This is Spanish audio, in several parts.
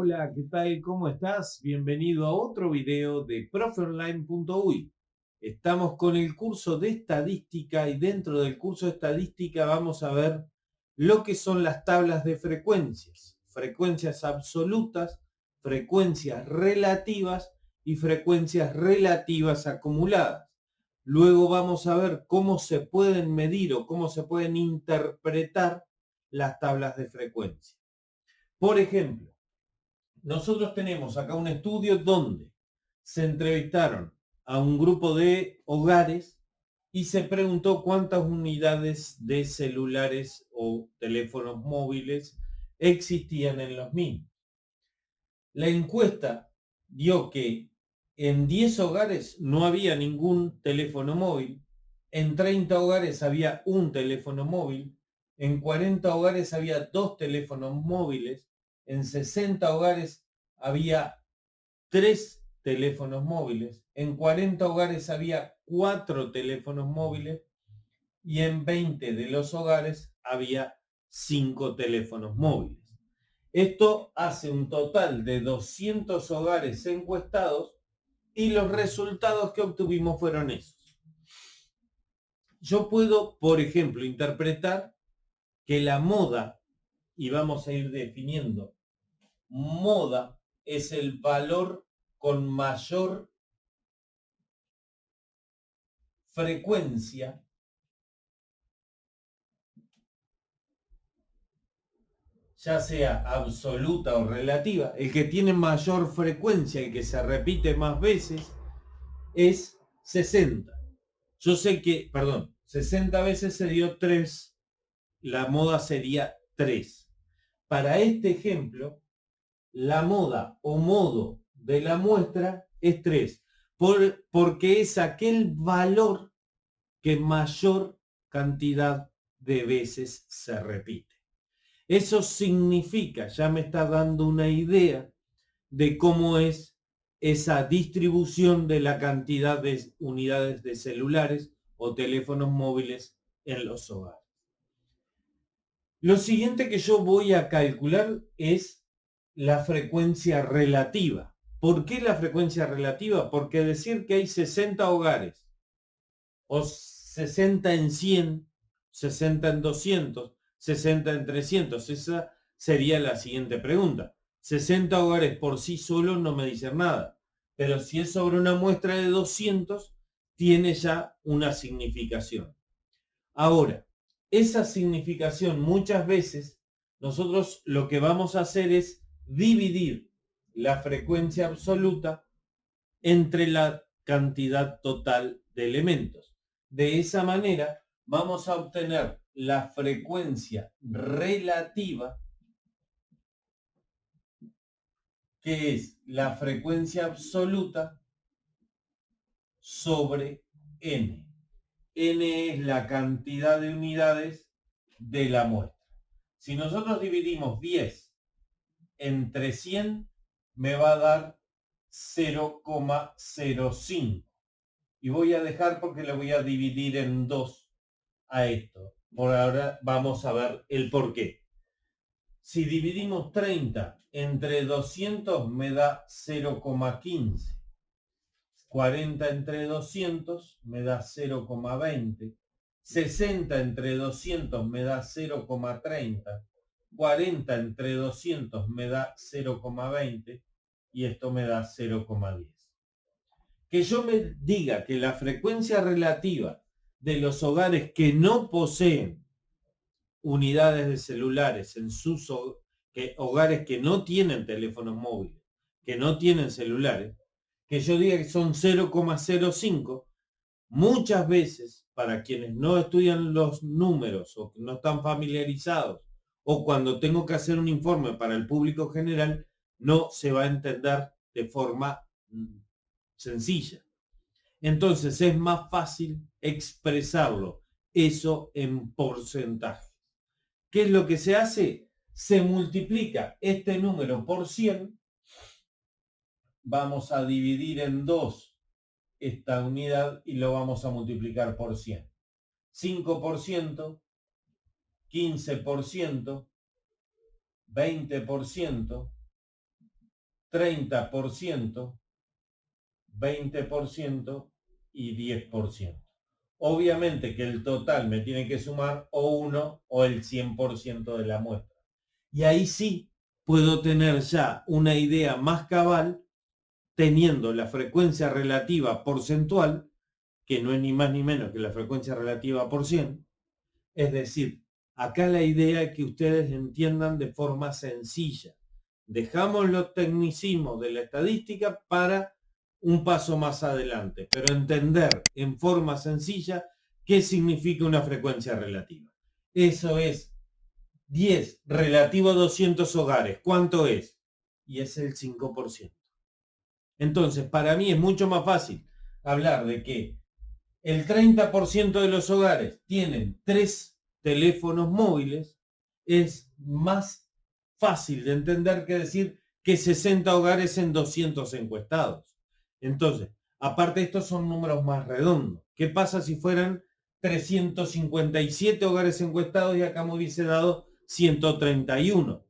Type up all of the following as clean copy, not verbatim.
Hola, ¿qué tal? ¿Cómo estás? Bienvenido a otro video de profeonline.uy. Estamos con el curso de estadística y dentro del curso de estadística vamos a ver lo que son las tablas de frecuencias. Frecuencias absolutas, frecuencias relativas y frecuencias relativas acumuladas. Luego vamos a ver cómo se pueden medir o cómo se pueden interpretar las tablas de frecuencia. Por ejemplo, nosotros tenemos acá un estudio donde se entrevistaron a un grupo de hogares y se preguntó cuántas unidades de celulares o teléfonos móviles existían en los mismos. La encuesta dio que en 10 hogares no había ningún teléfono móvil, en 30 hogares había un teléfono móvil, en 40 hogares había 2 teléfonos móviles, en 60 hogares había 3 teléfonos móviles, en 40 hogares había 4 teléfonos móviles y en 20 de los hogares había 5 teléfonos móviles. Esto hace un total de 200 hogares encuestados y los resultados que obtuvimos fueron esos. Yo puedo, por ejemplo, interpretar que la moda, y vamos a ir definiendo, moda es el valor con mayor frecuencia, ya sea absoluta o relativa. El que tiene mayor frecuencia, el que se repite más veces, es 60. Yo sé que, 60 veces se dio 3, la moda sería 3. Para este ejemplo, la moda o modo de la muestra es 3, porque es aquel valor que mayor cantidad de veces se repite. Eso significa, ya me está dando una idea de cómo es esa distribución de la cantidad de unidades de celulares o teléfonos móviles en los hogares. Lo siguiente que yo voy a calcular es la frecuencia relativa. ¿Por qué la frecuencia relativa? Porque decir que hay 60 hogares o 60 en 100, 60 en 200, 60 en 300, esa sería la siguiente pregunta. 60 hogares por sí solos no me dicen nada, pero si es sobre una muestra de 200, tiene ya una significación. Ahora, esa significación muchas veces nosotros lo que vamos a hacer es dividir la frecuencia absoluta entre la cantidad total de elementos. De esa manera vamos a obtener la frecuencia relativa, que es la frecuencia absoluta sobre n. N es la cantidad de unidades de la muestra. Si nosotros dividimos 10 entre 100, me va a dar 0,05. Y voy a dejar porque le voy a dividir en 2 a esto. Por ahora vamos a ver el por qué. Si dividimos 30 entre 200 me da 0,15. 40 entre 200 me da 0,20. 60 entre 200 me da 0,30. 40 entre 200 me da 0,20 y esto me da 0,10. Que yo me diga que la frecuencia relativa de los hogares que no poseen unidades de celulares en sus hogares que no tienen teléfonos móviles, que no tienen celulares, que yo diga que son 0,05, muchas veces para quienes no estudian los números o no están familiarizados o cuando tengo que hacer un informe para el público general, no se va a entender de forma sencilla. Entonces es más fácil expresarlo, eso en porcentaje. ¿Qué es lo que se hace? Se multiplica este número por 100. Vamos a dividir en 2 esta unidad y lo vamos a multiplicar por 100. 5%, 15%, 20%, 30%, 20% y 10%. Obviamente que el total me tiene que sumar o 1 o el 100% de la muestra. Y ahí sí puedo tener ya una idea más cabal teniendo la frecuencia relativa porcentual, que no es ni más ni menos que la frecuencia relativa por 100. Es decir, acá la idea es que ustedes entiendan de forma sencilla. Dejamos los tecnicismos de la estadística para un paso más adelante, pero entender en forma sencilla qué significa una frecuencia relativa. Eso es 10 relativo a 200 hogares. ¿Cuánto es? Y es el 5%. Entonces, para mí es mucho más fácil hablar de que el 30% de los hogares tienen 3 teléfonos móviles. Es más fácil de entender que decir que 60 hogares en 200 encuestados. Entonces, aparte estos son números más redondos. ¿Qué pasa si fueran 357 hogares encuestados y acá me hubiese dado 131?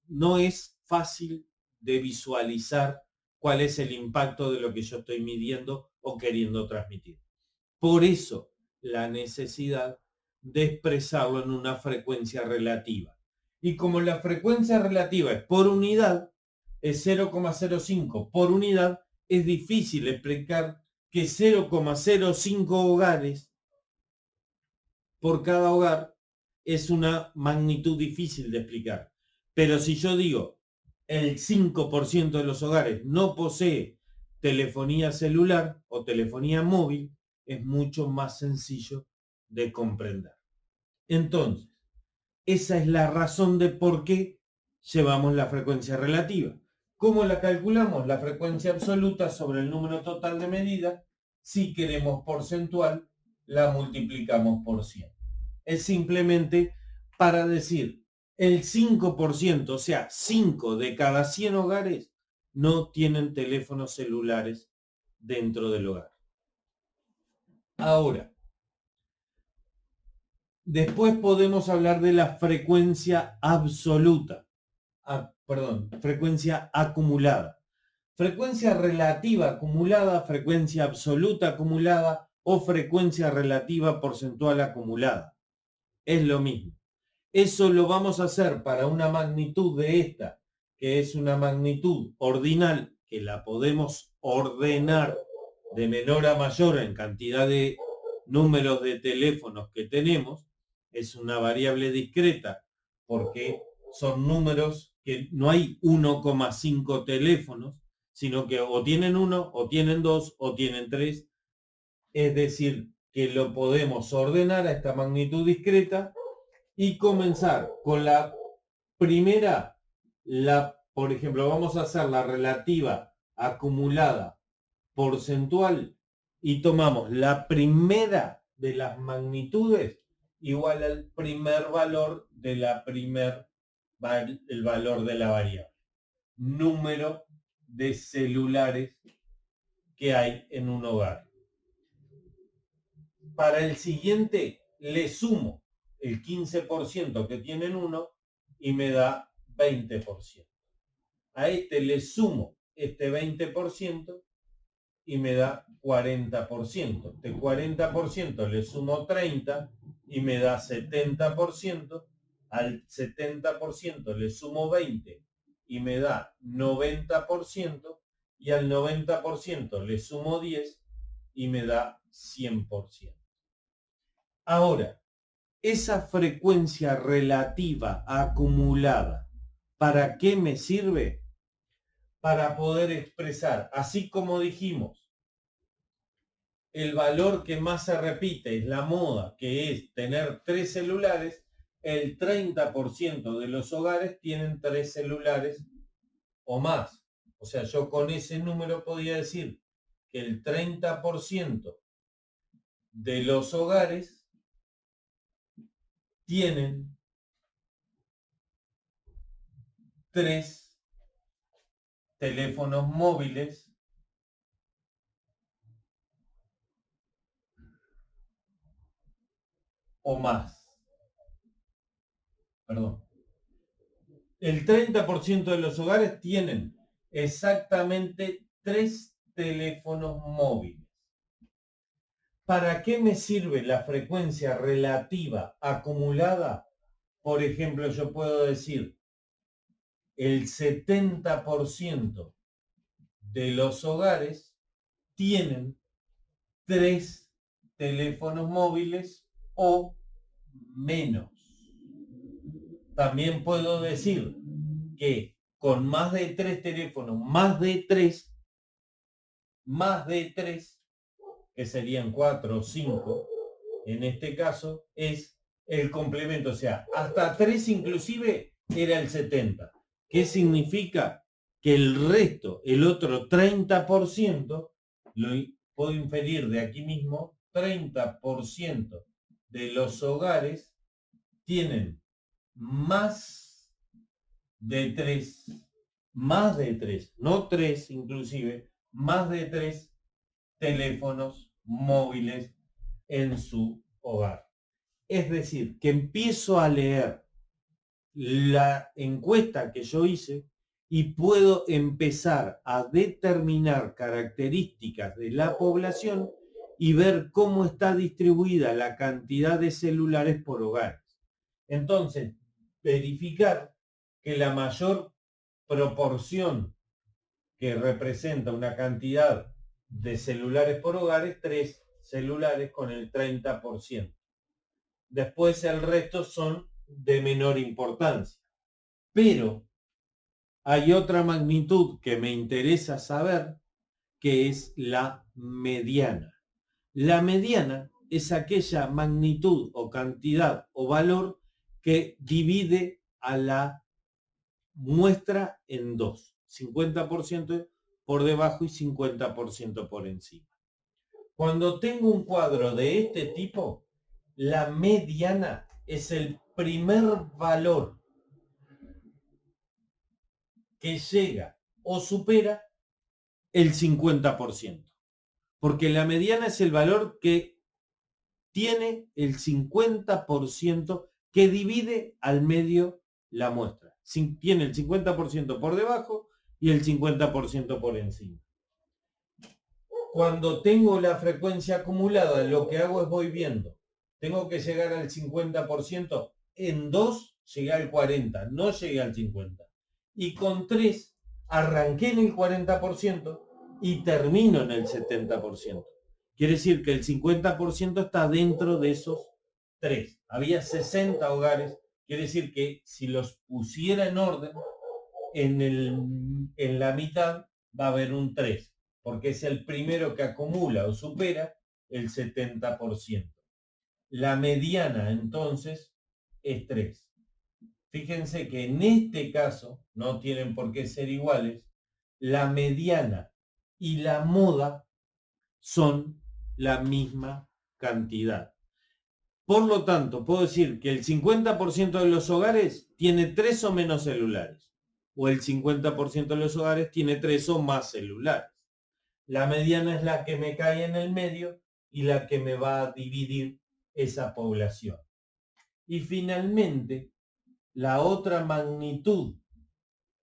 No es fácil de visualizar cuál es el impacto de lo que yo estoy midiendo o queriendo transmitir. Por eso la necesidad de expresarlo en una frecuencia relativa. Y como la frecuencia relativa es por unidad, es 0,05 por unidad, es difícil explicar que 0,05 hogares por cada hogar es una magnitud difícil de explicar. Pero si yo digo el 5% de los hogares no posee telefonía celular o telefonía móvil, es mucho más sencillo de comprender. Entonces, esa es la razón de por qué llevamos la frecuencia relativa. ¿Cómo la calculamos? La frecuencia absoluta sobre el número total de medidas. Si queremos porcentual, la multiplicamos por 100. Es simplemente para decir el 5%, o sea, 5 de cada 100 hogares no tienen teléfonos celulares dentro del hogar. Ahora, después podemos hablar de la frecuencia absoluta. Frecuencia acumulada. Frecuencia relativa acumulada, frecuencia absoluta acumulada o frecuencia relativa porcentual acumulada. Es lo mismo. Eso lo vamos a hacer para una magnitud de esta, que es una magnitud ordinal, que la podemos ordenar de menor a mayor en cantidad de números de teléfonos que tenemos. Es una variable discreta porque son números que no hay 1,5 teléfonos, sino que o tienen 1, o tienen 2, o tienen 3. Es decir, que lo podemos ordenar a esta magnitud discreta y comenzar con la primera, por ejemplo, vamos a hacer la relativa acumulada porcentual y tomamos la primera de las magnitudes igual al primer valor de el valor de la variable. Número de celulares que hay en un hogar. Para el siguiente le sumo el 15% que tienen uno y me da 20%. A este le sumo este 20% y me da 40%. De 40% le sumo 30 y me da 70%. Al 70% le sumo 20 y me da 90%. Y al 90% le sumo 10 y me da 100%. Ahora, esa frecuencia relativa acumulada, ¿para qué me sirve? Para poder expresar, así como dijimos, el valor que más se repite es la moda, que es tener 3 celulares, el 30% de los hogares tienen 3 celulares o más. O sea, yo con ese número podría decir que el 30% de los hogares tienen 3 teléfonos móviles o más. Perdón. el 30% de los hogares tienen exactamente 3 teléfonos móviles. ¿Para qué me sirve la frecuencia relativa acumulada? Por ejemplo, yo puedo decir, el 70% de los hogares tienen 3 teléfonos móviles o menos. También puedo decir que con más de 3 teléfonos, más de 3, que serían 4 o 5, en este caso, es el complemento. O sea, hasta 3 inclusive era el 70. ¿Qué significa? Que el resto, el otro 30%, lo puedo inferir de aquí mismo, 30% de los hogares tienen más de 3, no 3 inclusive, más de 3 teléfonos móviles en su hogar. Es decir, que empiezo a leer la encuesta que yo hice y puedo empezar a determinar características de la población y ver cómo está distribuida la cantidad de celulares por hogares. Entonces, verificar que la mayor proporción que representa una cantidad de celulares por hogares, 3 celulares con el 30%. Después el resto son de menor importancia. Pero hay otra magnitud que me interesa saber, que es la mediana. La mediana es aquella magnitud o cantidad o valor que divide a la muestra en dos, 50% por debajo y 50% por encima. Cuando tengo un cuadro de este tipo, la mediana es el primer valor que llega o supera el 50%. Porque la mediana es el valor que tiene el 50% que divide al medio la muestra. Tiene el 50% por debajo y el 50% por encima. Cuando tengo la frecuencia acumulada, lo que hago es voy viendo. Tengo que llegar al 50%. En 2 llegué al 40%, no llegué al 50%. Y con 3 arranqué en el 40% y termino en el 70%. Quiere decir que el 50% está dentro de esos 3. Había 60 hogares. Quiere decir que si los pusiera en orden, en la mitad va a haber un 3. Porque es el primero que acumula o supera el 70%. La mediana, entonces, es 3. Fíjense que en este caso, no tienen por qué ser iguales, la mediana y la moda son la misma cantidad. Por lo tanto, puedo decir que el 50% de los hogares tiene 3 o menos celulares, o el 50% de los hogares tiene 3 o más celulares. La mediana es la que me cae en el medio y la que me va a dividir esa población. Y finalmente, la otra magnitud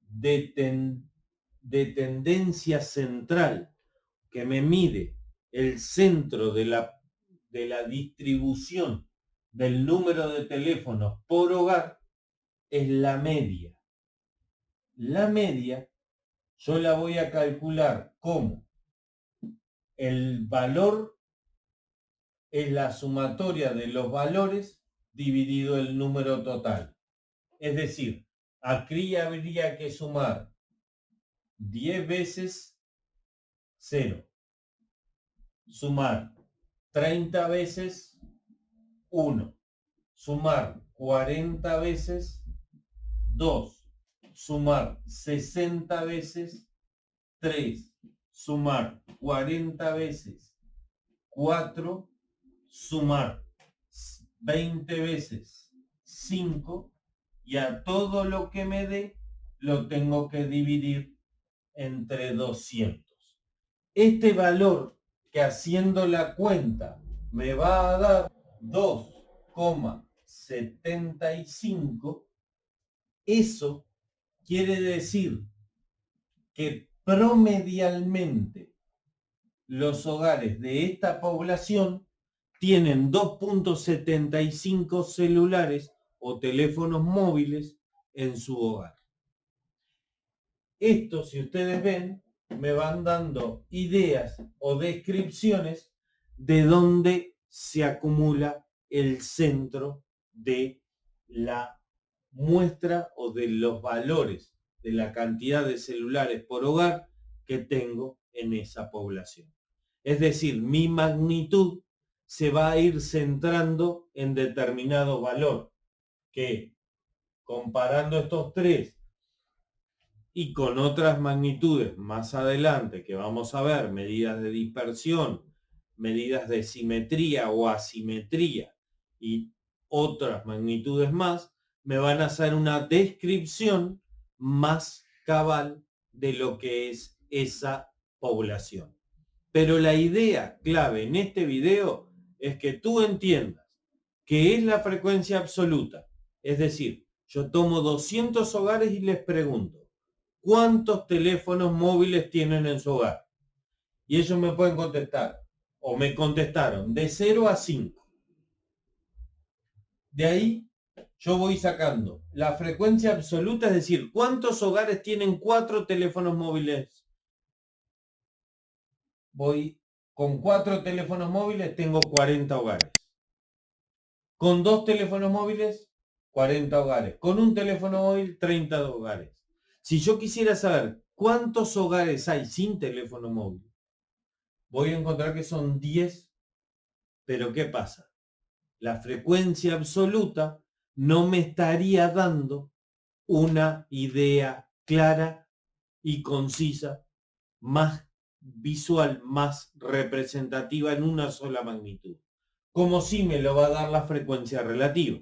de tendencia central que me mide el centro de la distribución del número de teléfonos por hogar es la media. La media yo la voy a calcular como el valor es la sumatoria de los valores dividido el número total. Es decir, aquí habría que sumar 10 veces 0. Sumar 30 veces 1. Sumar 40 veces 2. Sumar 60 veces 3. Sumar 40 veces 4. Sumar 20 veces 5. Y a todo lo que me dé lo tengo que dividir entre 200. Este valor que haciendo la cuenta me va a dar 2,75, eso quiere decir que promedialmente los hogares de esta población tienen 2.75 celulares o teléfonos móviles en su hogar. Esto, si ustedes ven, me van dando ideas o descripciones de dónde se acumula el centro de la muestra o de los valores de la cantidad de celulares por hogar que tengo en esa población. Es decir, mi magnitud se va a ir centrando en determinado valor, que comparando estos tres y con otras magnitudes más adelante que vamos a ver, medidas de dispersión, medidas de simetría o asimetría y otras magnitudes más, me van a hacer una descripción más cabal de lo que es esa población. Pero la idea clave en este video es que tú entiendas qué es la frecuencia absoluta. Es decir, yo tomo 200 hogares y les pregunto, ¿cuántos teléfonos móviles tienen en su hogar? Y ellos me pueden contestar, o me contestaron, de 0 a 5. De ahí yo voy sacando la frecuencia absoluta, es decir, ¿cuántos hogares tienen 4 teléfonos móviles? Voy con 4 teléfonos móviles, tengo 40 hogares. Con 2 teléfonos móviles, 40 hogares. Con un teléfono móvil, 30 hogares. Si yo quisiera saber cuántos hogares hay sin teléfono móvil, voy a encontrar que son 10, pero ¿qué pasa? La frecuencia absoluta no me estaría dando una idea clara y concisa, más visual, más representativa en una sola magnitud. Como si me lo va a dar la frecuencia relativa,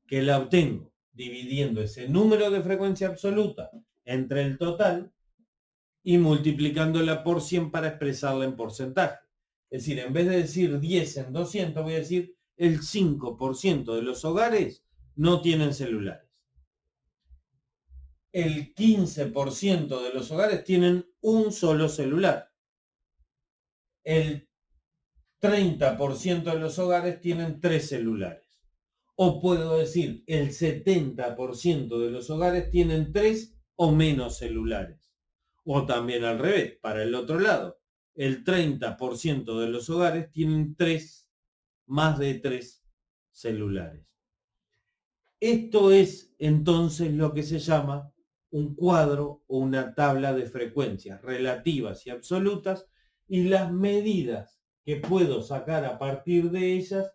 que la obtengo dividiendo ese número de frecuencia absoluta entre el total y multiplicándola por 100 para expresarla en porcentaje. Es decir, en vez de decir 10 en 200, voy a decir el 5% de los hogares no tienen celulares. El 15% de los hogares tienen un solo celular. El 30% de los hogares tienen 3 celulares. O puedo decir, el 70% de los hogares tienen 3 o menos celulares. O también al revés, para el otro lado, el 30% de los hogares tienen más de 3 celulares. Esto es entonces lo que se llama un cuadro o una tabla de frecuencias relativas y absolutas y las medidas que puedo sacar a partir de ellas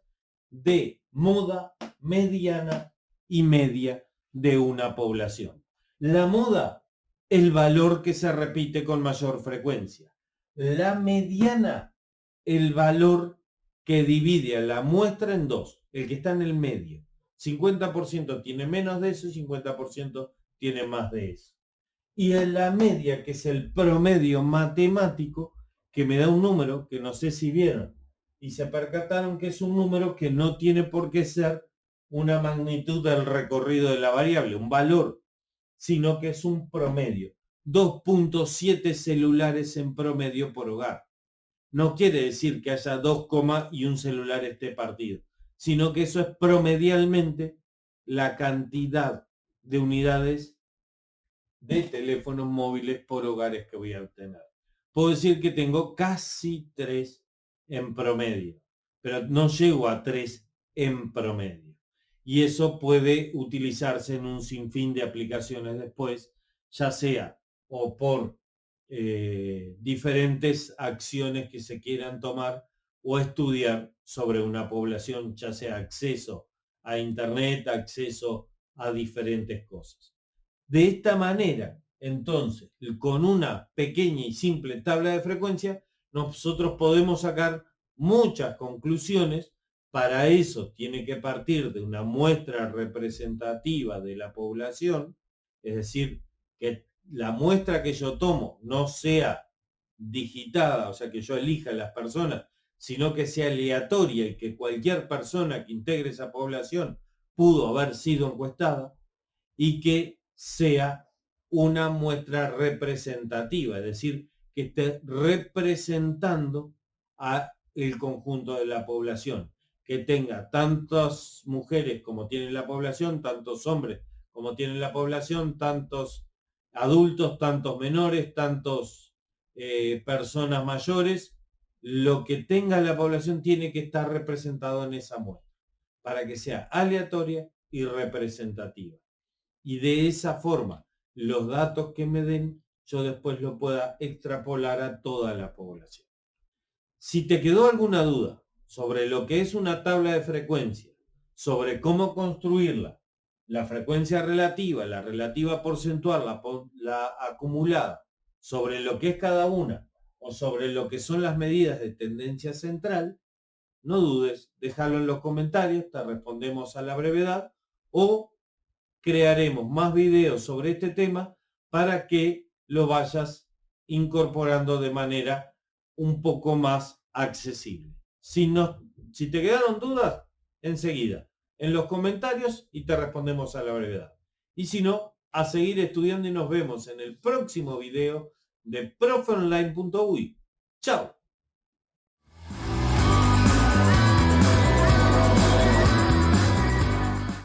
de moda, mediana y media de una población. La moda, el valor que se repite con mayor frecuencia. La mediana, el valor que divide a la muestra en dos, el que está en el medio. 50% tiene menos de eso y 50% tiene más de eso. Y en la media, que es el promedio matemático, que me da un número que no sé si vieron, y se percataron que es un número que no tiene por qué ser una magnitud del recorrido de la variable, un valor, sino que es un promedio. 2.7 celulares en promedio por hogar. No quiere decir que haya 2, y un celular esté partido, sino que eso es promedialmente la cantidad de unidades de teléfonos móviles por hogares que voy a obtener. Puedo decir que tengo casi 3 en promedio, pero no llego a 3 en promedio. Y eso puede utilizarse en un sinfín de aplicaciones después, ya sea o por diferentes acciones que se quieran tomar o estudiar sobre una población, ya sea acceso a internet, acceso a diferentes cosas. De esta manera, entonces, con una pequeña y simple tabla de frecuencia, nosotros podemos sacar muchas conclusiones. Para eso tiene que partir de una muestra representativa de la población, es decir, que la muestra que yo tomo no sea digitada, o sea, que yo elija a las personas, sino que sea aleatoria y que cualquier persona que integre esa población pudo haber sido encuestada y que sea una muestra representativa, es decir, que esté representando a el conjunto de la población, que tenga tantas mujeres como tiene la población, tantos hombres como tiene la población, tantos adultos, tantos menores, tantos personas mayores. Lo que tenga la población tiene que estar representado en esa muestra para que sea aleatoria y representativa. Y de esa forma, los datos que me den, yo después lo pueda extrapolar a toda la población. Si te quedó alguna duda sobre lo que es una tabla de frecuencia, sobre cómo construirla, la frecuencia relativa, la relativa porcentual, la acumulada, sobre lo que es cada una o sobre lo que son las medidas de tendencia central, no dudes, déjalo en los comentarios, te respondemos a la brevedad o crearemos más videos sobre este tema para que lo vayas incorporando de manera un poco más accesible. Si te quedaron dudas, enseguida en los comentarios y te respondemos a la brevedad. Y si no, a seguir estudiando y nos vemos en el próximo video de profeonline.uy. ¡Chao!